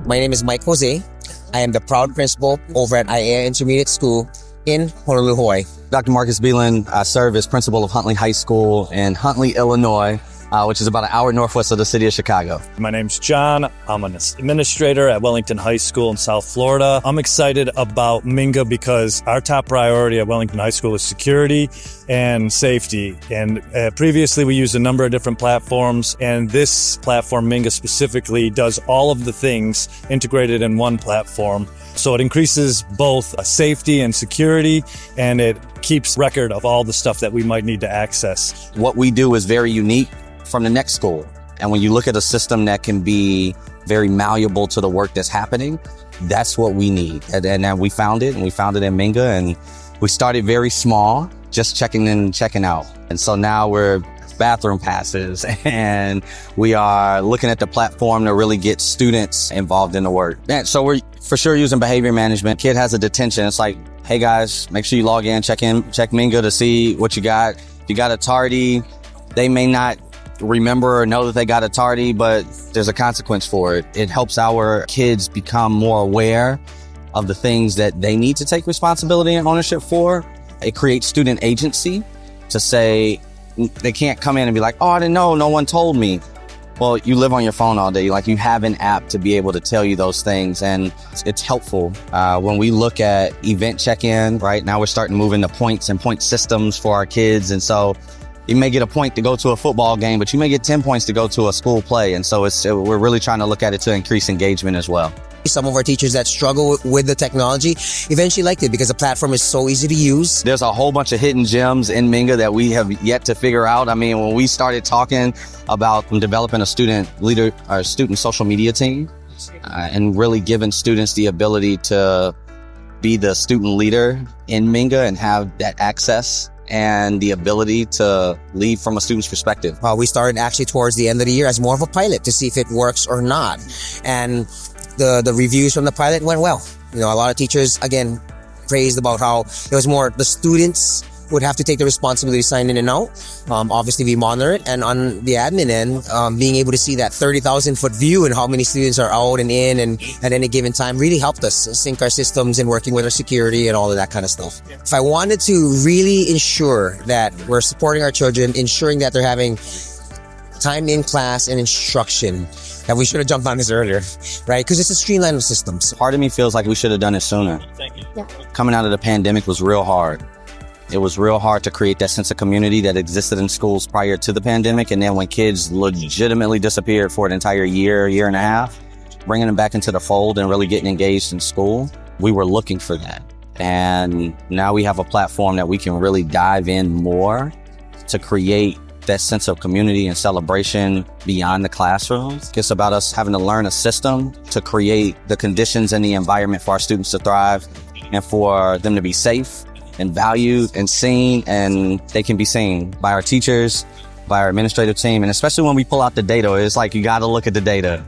My name is Mike Jose. I am the proud principal over at IAEA Intermediate School in Honolulu, Hawaii. Dr. Marcus Beelan. I serve as principal of Huntley High School in Huntley, Illinois, which is about an hour northwest of the city of Chicago. My name's John. I'm an administrator at Wellington High School in South Florida. I'm excited about Minga because our top priority at Wellington High School is security and safety. And previously we used a number of different platforms, and this platform, Minga specifically, does all of the things integrated in one platform. So it increases both safety and security, and it keeps record of all the stuff that we might need to access. What we do is very unique from the next school. And when you look at a system that can be very malleable to the work that's happening, that's what we need. And we found it, and we found it in Minga, and we started very small, just checking in and checking out. And so now we're bathroom passes, and we are looking at the platform to really get students involved in the work. And so we're for sure using behavior management. Kid has a detention. It's like, hey guys, make sure you log in, check Minga to see what you got. If you got a tardy, they may not remember or know that they got a tardy, but there's a consequence for it. It helps our kids become more aware of the things that they need to take responsibility and ownership for. It creates student agency to say, they can't come in and be like, oh, I didn't know, no one told me. Well, you live on your phone all day. Like, you have an app to be able to tell you those things, and it's helpful. When we look at event check-in, right now we're starting to move into points and point systems for our kids. And so you may get a point to go to a football game, but you may get 10 points to go to a school play. And so we're really trying to look at it to increase engagement as well. Some of our teachers that struggle with the technology eventually liked it because the platform is so easy to use. There's a whole bunch of hidden gems in Minga that we have yet to figure out. I mean, when we started talking about developing a student social media team, and really giving students the ability to be the student leader in Minga and have that access and the ability to lead from a student's perspective. We started actually towards the end of the year as more of a pilot to see if it works or not. And the reviews from the pilot went well. You know, a lot of teachers, again, praised about how it was more the students would have to take the responsibility to sign in and out. Obviously, we monitor it. And on the admin end, being able to see that 30,000-foot view and how many students are out and in and at any given time really helped us sync our systems and working with our security and all of that kind of stuff. If I wanted to really ensure that we're supporting our children, ensuring that they're having time in class and instruction, that we should have jumped on this earlier, right? Because it's a streamline of systems. Part of me feels like we should have done it sooner. Thank you. Yeah. Coming out of the pandemic was real hard. It was real hard to create that sense of community that existed in schools prior to the pandemic. And then when kids legitimately disappeared for an entire year and a half, bringing them back into the fold and really getting engaged in school, we were looking for that. And now we have a platform that we can really dive in more to create that sense of community and celebration beyond the classroom. It's about us having to learn a system to create the conditions and the environment for our students to thrive and for them to be safe and valued and seen, and they can be seen by our teachers, by our administrative team. And especially when we pull out the data, it's like, you got to look at the data.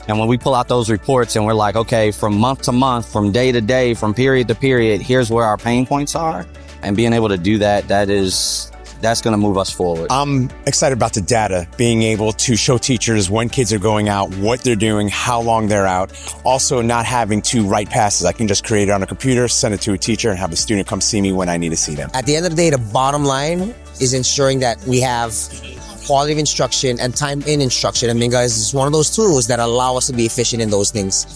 And when we pull out those reports and we're like, okay, from month to month, from day to day, from period to period, here's where our pain points are. And being able to do that, that's going to move us forward. I'm excited about the data, being able to show teachers when kids are going out, what they're doing, how long they're out. Also, not having to write passes. I can just create it on a computer, send it to a teacher, and have a student come see me when I need to see them. At the end of the day, the bottom line is ensuring that we have quality of instruction and time in instruction. And Minga is one of those tools that allow us to be efficient in those things.